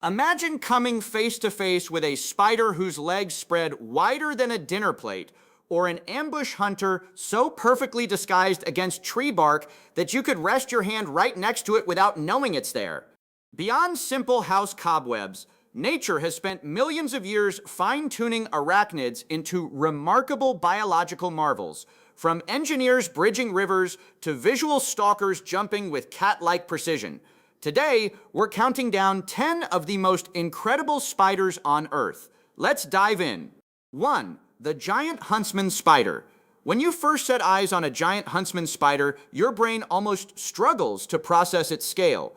Imagine coming face to face with a spider whose legs spread wider than a dinner plate, or an ambush hunter so perfectly disguised against tree bark that you could rest your hand right next to it without knowing it's there. Beyond simple house cobwebs, nature has spent millions of years fine-tuning arachnids into remarkable biological marvels, from engineers bridging rivers to visual stalkers jumping with cat-like precision. Today, we're counting down 10 of the most incredible spiders on Earth. Let's dive in. 1. The giant huntsman spider. When you first set eyes on a giant huntsman spider, your brain almost struggles to process its scale.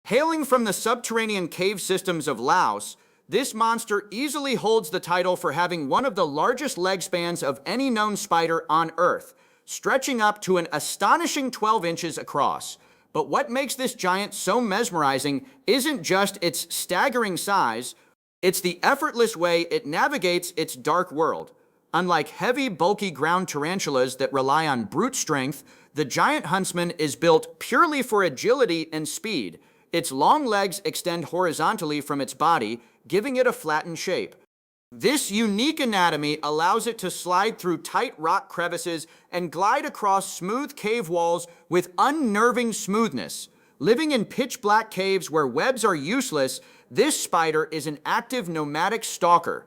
Hailing from the subterranean cave systems of Laos, this monster easily holds the title for having one of the largest leg spans of any known spider on Earth, stretching up to an astonishing 12 inches across. But what makes this giant so mesmerizing isn't just its staggering size, it's the effortless way it navigates its dark world. Unlike heavy, bulky ground tarantulas that rely on brute strength, the giant huntsman is built purely for agility and speed. Its long legs extend horizontally from its body, giving it a flattened shape. This unique anatomy allows it to slide through tight rock crevices and glide across smooth cave walls with unnerving smoothness. Living in pitch-black caves where webs are useless, this spider is an active nomadic stalker.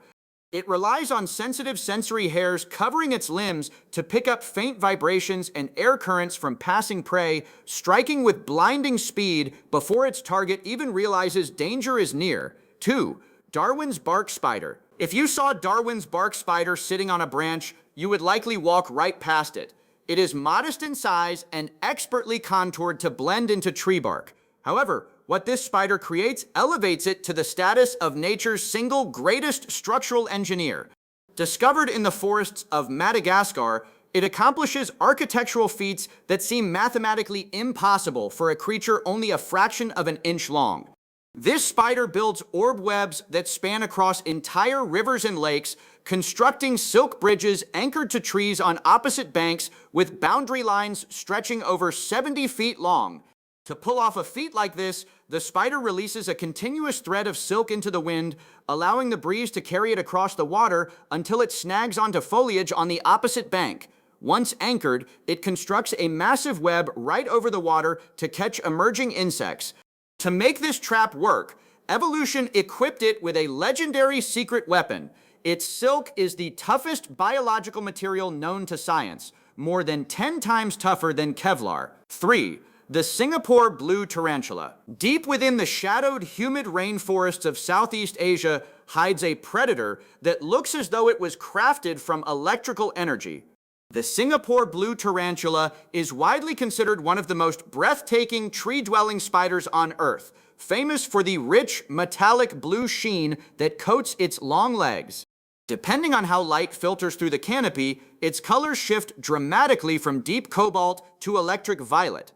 It relies on sensitive sensory hairs covering its limbs to pick up faint vibrations and air currents from passing prey, striking with blinding speed before its target even realizes danger is near. 2. Darwin's bark spider. If you saw Darwin's bark spider sitting on a branch, you would likely walk right past it. It is modest in size and expertly contoured to blend into tree bark. However, what this spider creates elevates it to the status of nature's single greatest structural engineer. Discovered in the forests of Madagascar, it accomplishes architectural feats that seem mathematically impossible for a creature only a fraction of an inch long. This spider builds orb webs that span across entire rivers and lakes, constructing silk bridges anchored to trees on opposite banks with boundary lines stretching over 70 feet long. To pull off a feat like this, the spider releases a continuous thread of silk into the wind, allowing the breeze to carry it across the water until it snags onto foliage on the opposite bank. Once anchored, it constructs a massive web right over the water to catch emerging insects. To make this trap work, evolution equipped it with a legendary secret weapon. Its silk is the toughest biological material known to science, more than 10 times tougher than Kevlar. 3. The Singapore blue tarantula. Deep within the shadowed, humid rainforests of Southeast Asia hides a predator that looks as though it was crafted from electrical energy. The Singapore blue tarantula is widely considered one of the most breathtaking tree-dwelling spiders on Earth, famous for the rich, metallic blue sheen that coats its long legs. Depending on how light filters through the canopy, its colors shift dramatically from deep cobalt to electric violet.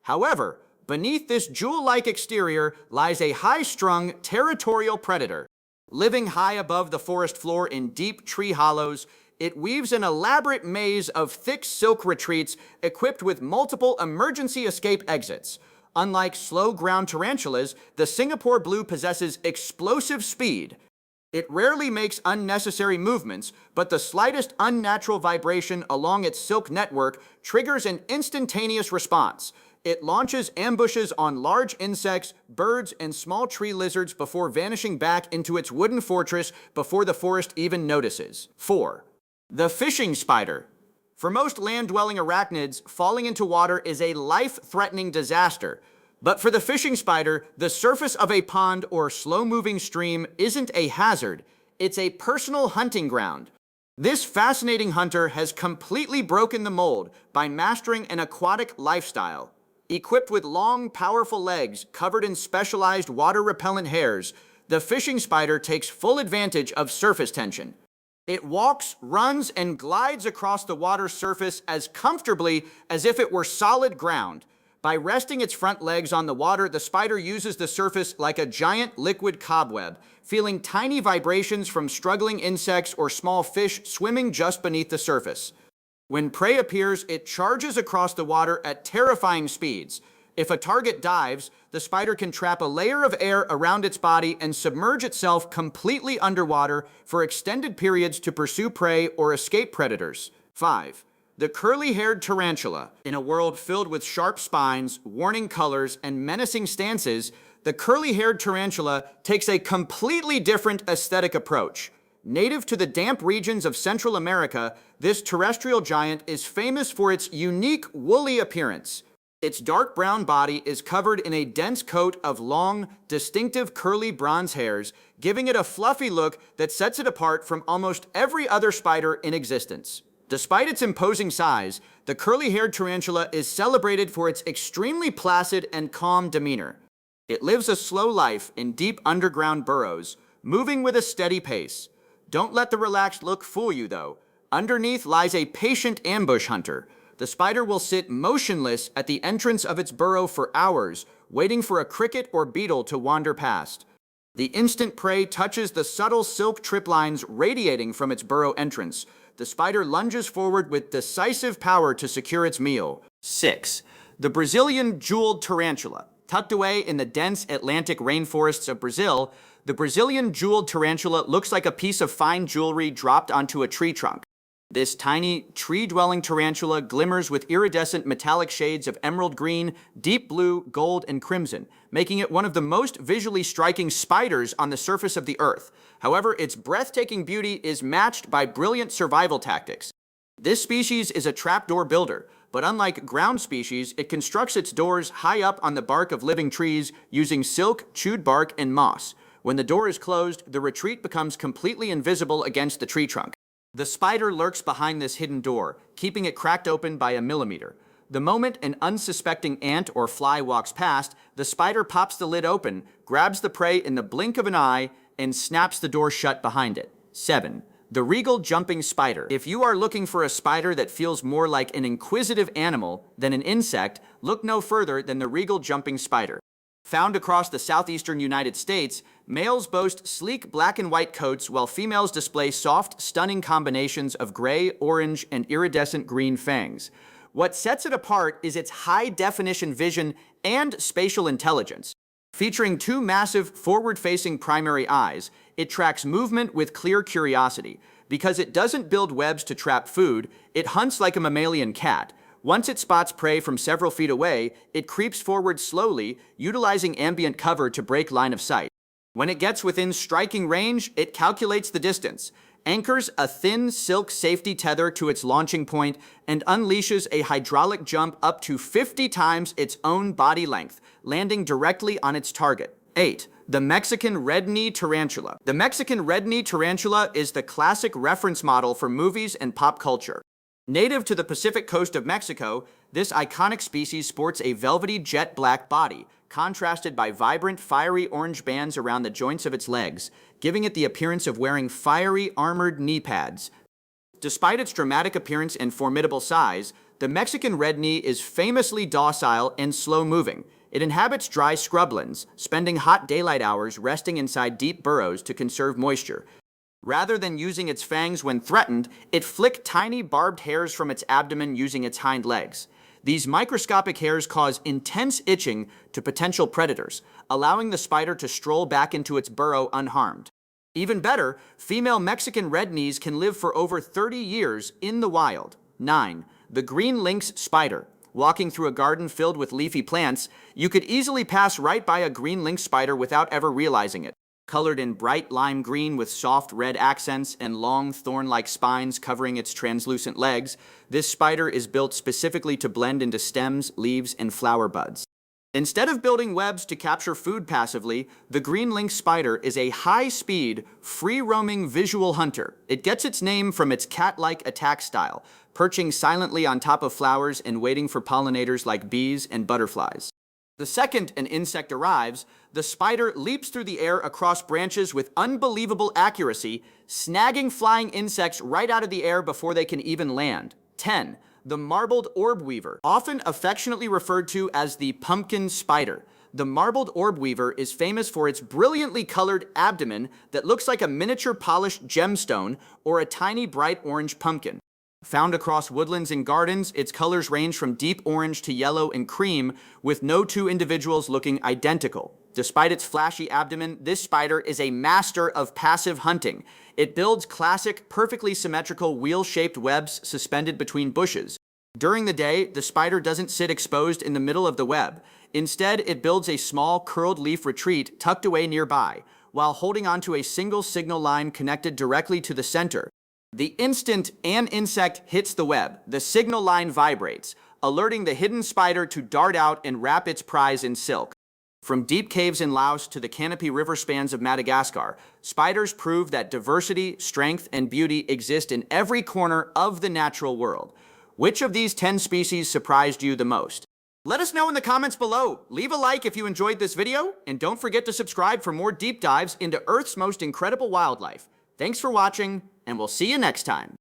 However, beneath this jewel-like exterior lies a high-strung, territorial predator. Living high above the forest floor in deep tree hollows, it weaves an elaborate maze of thick silk retreats equipped with multiple emergency escape exits. Unlike slow ground tarantulas, the Singapore blue possesses explosive speed. It rarely makes unnecessary movements, but the slightest unnatural vibration along its silk network triggers an instantaneous response. It launches ambushes on large insects, birds, and small tree lizards before vanishing back into its wooden fortress before the forest even notices. 4. The fishing spider. For most land-dwelling arachnids, falling into water is a life-threatening disaster. But for the fishing spider, the surface of a pond or slow-moving stream isn't a hazard. It's a personal hunting ground. This fascinating hunter has completely broken the mold by mastering an aquatic lifestyle. Equipped with long, powerful legs covered in specialized water-repellent hairs, the fishing spider takes full advantage of surface tension. It walks, runs, and glides across the water's surface as comfortably as if it were solid ground. By resting its front legs on the water, the spider uses the surface like a giant liquid cobweb, feeling tiny vibrations from struggling insects or small fish swimming just beneath the surface. When prey appears, it charges across the water at terrifying speeds. If a target dives, the spider can trap a layer of air around its body and submerge itself completely underwater for extended periods to pursue prey or escape predators. 5. The curly-haired tarantula. In a world filled with sharp spines, warning colors, and menacing stances, the curly-haired tarantula takes a completely different aesthetic approach. Native to the damp regions of Central America, this terrestrial giant is famous for its unique woolly appearance. Its dark brown body is covered in a dense coat of long, distinctive curly bronze hairs, giving it a fluffy look that sets it apart from almost every other spider in existence. Despite its imposing size, the curly-haired tarantula is celebrated for its extremely placid and calm demeanor. It lives a slow life in deep underground burrows, moving with a steady pace. Don't let the relaxed look fool you, though. Underneath lies a patient ambush hunter. The spider will sit motionless at the entrance of its burrow for hours, waiting for a cricket or beetle to wander past. The instant prey touches the subtle silk trip lines radiating from its burrow entrance. The spider lunges forward with decisive power to secure its meal. 6. The Brazilian jeweled tarantula. Tucked away in the dense Atlantic rainforests of Brazil, the Brazilian jeweled tarantula looks like a piece of fine jewelry dropped onto a tree trunk. This tiny, tree-dwelling tarantula glimmers with iridescent metallic shades of emerald green, deep blue, gold, and crimson, making it one of the most visually striking spiders on the surface of the earth. However, its breathtaking beauty is matched by brilliant survival tactics. This species is a trapdoor builder, but unlike ground species, it constructs its doors high up on the bark of living trees using silk, chewed bark, and moss. When the door is closed, the retreat becomes completely invisible against the tree trunk. The spider lurks behind this hidden door, keeping it cracked open by a millimeter. The moment an unsuspecting ant or fly walks past, the spider pops the lid open, grabs the prey in the blink of an eye, and snaps the door shut behind it. 7. The regal jumping spider. If you are looking for a spider that feels more like an inquisitive animal than an insect, look no further than the regal jumping spider. Found across the southeastern United States, males boast sleek black and white coats while females display soft, stunning combinations of gray, orange, and iridescent green fangs. What sets it apart is its high-definition vision and spatial intelligence. Featuring two massive, forward-facing primary eyes, it tracks movement with clear curiosity. Because it doesn't build webs to trap food, it hunts like a mammalian cat. Once it spots prey from several feet away, it creeps forward slowly, utilizing ambient cover to break line of sight. When it gets within striking range, it calculates the distance, anchors a thin silk safety tether to its launching point, and unleashes a hydraulic jump up to 50 times its own body length, landing directly on its target. 8. The Mexican red-knee tarantula. The Mexican red-knee tarantula is the classic reference model for movies and pop culture. Native to the Pacific coast of Mexico, this iconic species sports a velvety jet black body, contrasted by vibrant fiery orange bands around the joints of its legs, giving it the appearance of wearing fiery armored knee pads. Despite its dramatic appearance and formidable size, the Mexican red knee is famously docile and slow-moving. It inhabits dry scrublands, spending hot daylight hours resting inside deep burrows to conserve moisture. Rather than using its fangs when threatened, it flicks tiny barbed hairs from its abdomen using its hind legs. These microscopic hairs cause intense itching to potential predators, allowing the spider to stroll back into its burrow unharmed. Even better, female Mexican red knees can live for over 30 years in the wild. 9. The green lynx spider. Walking through a garden filled with leafy plants, you could easily pass right by a green lynx spider without ever realizing it. Colored in bright lime green with soft red accents and long thorn-like spines covering its translucent legs, this spider is built specifically to blend into stems, leaves, and flower buds. Instead of building webs to capture food passively, the green lynx spider is a high-speed, free-roaming visual hunter. It gets its name from its cat-like attack style, perching silently on top of flowers and waiting for pollinators like bees and butterflies. The second an insect arrives, the spider leaps through the air across branches with unbelievable accuracy, snagging flying insects right out of the air before they can even land. 10. The marbled orb weaver, often affectionately referred to as the pumpkin spider. The marbled orb weaver is famous for its brilliantly colored abdomen that looks like a miniature polished gemstone or a tiny bright orange pumpkin. Found across woodlands and gardens, its colors range from deep orange to yellow and cream, with no two individuals looking identical. Despite its flashy abdomen, this spider is a master of passive hunting. It builds classic, perfectly symmetrical wheel-shaped webs suspended between bushes. During the day, the spider doesn't sit exposed in the middle of the web. Instead, it builds a small, curled leaf retreat tucked away nearby, while holding onto a single signal line connected directly to the center. The instant an insect hits the web, the signal line vibrates, alerting the hidden spider to dart out and wrap its prize in silk. From deep caves in Laos to the canopy river spans of Madagascar, spiders prove that diversity, strength, and beauty exist in every corner of the natural world. Which of these 10 species surprised you the most? Let us know in the comments below. Leave a like if you enjoyed this video, and don't forget to subscribe for more deep dives into Earth's most incredible wildlife. Thanks for watching, and we'll see you next time.